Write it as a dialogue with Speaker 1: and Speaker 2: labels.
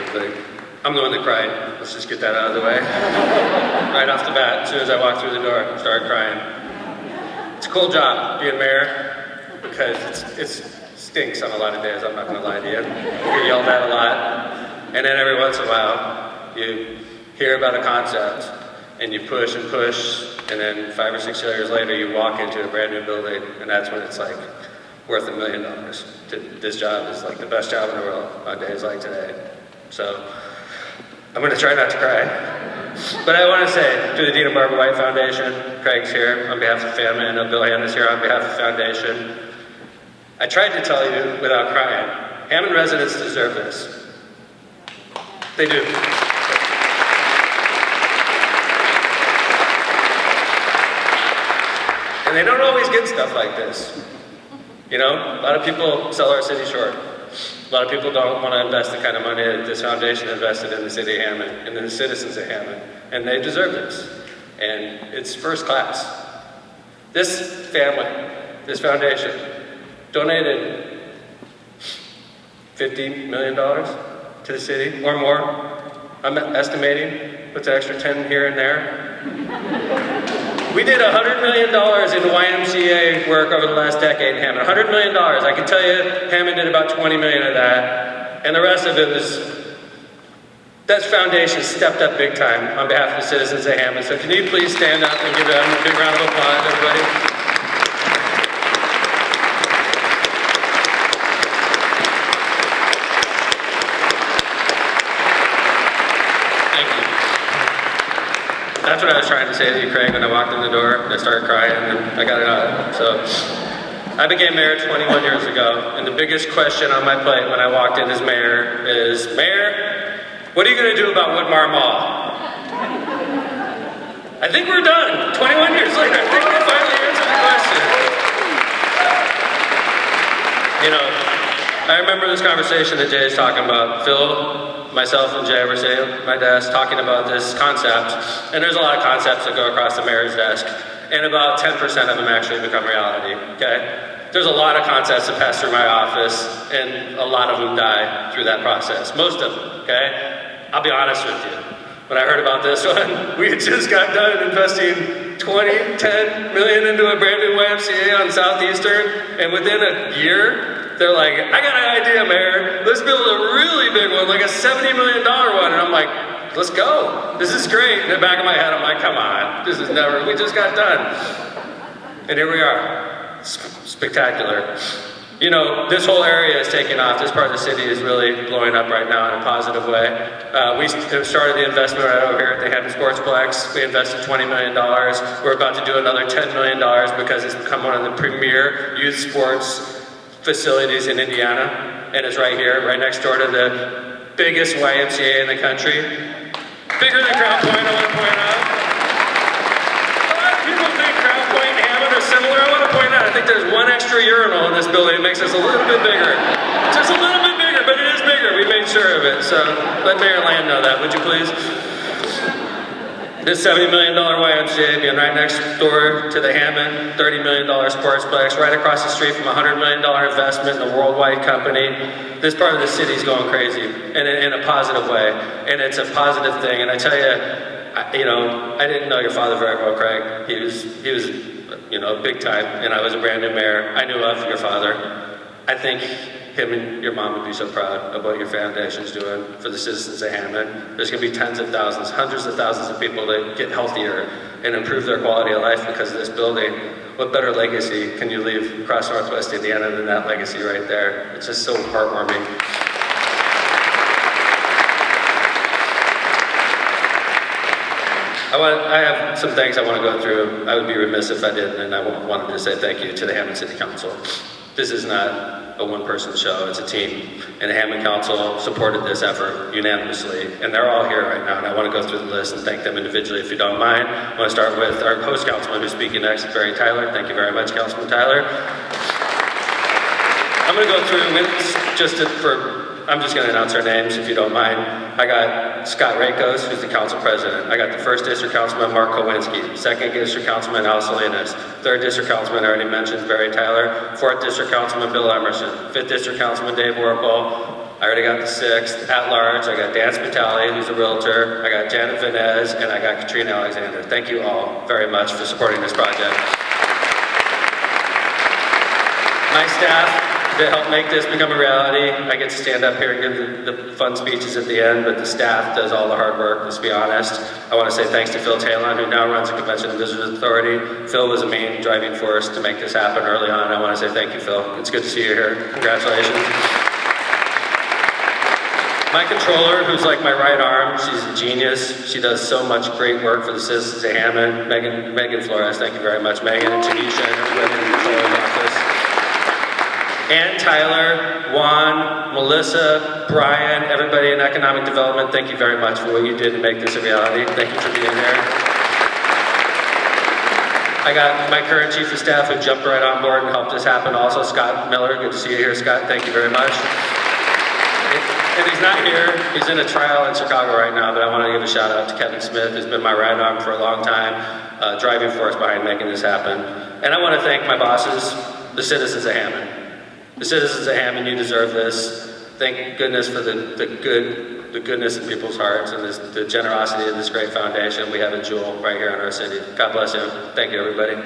Speaker 1: everybody. I'm the one that cried. Let's just get that out of the way. Right off the bat, as soon as I walked through the door, I started crying. It's a cool job, being mayor, because it stinks on a lot of days, I'm not going to lie to you. You get yelled at a lot, and then every once in a while, you hear about a concept, and you push and push, and then 5 or 6 years later, you walk into a brand new building, and that's when it's like worth $1 million. This job is like the best job in the world on days like today. So, I'm going to try not to cry. But I want to say, to the Dean and Barbara White Foundation, Craig's here on behalf of the family, I know Bill Hammond is here on behalf of the foundation. I tried to tell you without crying, Hammond residents deserve this. They do. And they don't always get stuff like this. You know, a lot of people sell our city short. A lot of people don't want to invest the kind of money that this foundation invested in the city of Hammond and in the citizens of Hammond, and they deserve this. And it's first class. This family, this foundation, donated $50 million to the city or more. I'm estimating, puts an extra 10 here and there. We did $100 million in YMCA work over the last decade in Hammond. $100 million. I can tell you, Hammond did about 20 million of that. And the rest of it was, that foundation stepped up big time on behalf of the citizens of Hammond. So can you please stand up and give them a big round of applause, everybody? That's what I was trying to say to you, Craig, when I walked in the door and I started crying and I got it out. So, I became mayor 21 years ago, and the biggest question on my plate when I walked in as mayor is, Mayor, what are you going to do about Woodmar Mall? I think we're done. 21 years later, I think we finally answered the question. You know, I remember this conversation that Jay is talking about. Phil, myself, and Jay were sitting at my desk talking about this concept, and there's a lot of concepts that go across the mayor's desk, and about 10% of them actually become reality, okay? There's a lot of concepts that pass through my office, and a lot of them die through that process. Most of them, okay? I'll be honest with you. When I heard about this one, we had just got done investing $10 million into a brand new YMCA on Southeastern, and within a year, they're like, I got an idea, Mayor. Let's build a really big one, like a $70 million one. And I'm like, let's go. This is great. In the back of my head, I'm like, come on. This is never, we just got done. And here we are. Spectacular. You know, this whole area is taking off. This part of the city is really blowing up right now in a positive way. We started the investment right over here at the Hammond Sportsplex. We invested $20 million. We're about to do another $10 million because it's become one of the premier youth sports facilities in Indiana, and it's right here, right next door to the biggest YMCA in the country. Bigger than Crown Point, I want to point out. A lot of people think Crown Point and Hammond are similar. I want to point out, I think there's one extra urinal in this building. It makes us a little bit bigger. Just a little bit bigger, but it is bigger. We made sure of it. So let Mayor Land know that, would you please? This $70 million YMCA being right next door to the Hammond $30 million Sportsplex, right across the street from a $100 million investment in a worldwide company. This part of the city is going crazy, and in a positive way, and it's a positive thing. And I tell you, you know, I didn't know your father very well, Craig. He was, you know, big time, and I was a brand new mayor. I knew of your father. I think him and your mom would be so proud of what your foundation's doing for the citizens of Hammond. There's going to be tens of thousands, hundreds of thousands of people that get healthier and improve their quality of life because of this building. What better legacy can you leave across Northwest Indiana than that legacy right there? It's just so heartwarming. I have some things I want to go through. I would be remiss if I didn't, and I wanted to say thank you to the Hammond City Council. This is not a one-person show, it's a team. And the Hammond Council supported this effort unanimously, and they're all here right now, and I want to go through the list and thank them individually if you don't mind. I want to start with our host councilman who's speaking next, Barry Tyler. Thank you very much, Councilman Tyler. I'm going to go through I'm just going to announce our names if you don't mind. I got Scott Rakos, who's the council president. I got the 1st District Councilman, Mark Kowinski. 2nd District Councilman, Al Salinas. 3rd District Councilman, I already mentioned, Barry Tyler. 4th District Councilman, Bill Emerson. 5th District Councilman, Dave Warple. I already got the 6th. At large, I got Dan Spitali, who's a realtor. I got Janet Vinez, and I got Katrina Alexander. Thank you all very much for supporting this project. My staff that helped make this become a reality. I get to stand up here and give the fun speeches at the end, but the staff does all the hard work, let's be honest. I want to say thanks to Phil Talon, who now runs the Convention and Visitors Authority. Phil was a main driving force to make this happen early on. I want to say thank you, Phil. It's good to see you here. Congratulations. My controller, who's like my right arm, she's a genius. She does so much great work for the citizens of Hammond. Megan Flores, thank you very much. Megan and Tanisha and everybody in the controller's office. Ann, Tyler, Juan, Melissa, Brian, everybody in economic development, thank you very much for what you did to make this a reality. Thank you for being there. I got my current chief of staff who jumped right on board and helped this happen. Also, Scott Miller, good to see you here, Scott. Thank you very much. If he's not here, he's in a trial in Chicago right now, but I want to give a shout out to Kevin Smith, who's been my right arm for a long time, driving force behind making this happen. And I want to thank my bosses, the citizens of Hammond. The citizens of Hammond, you deserve this. Thank goodness for the goodness in people's hearts and the generosity of this great foundation. We have a jewel right here in our city. God bless you. Thank you, everybody.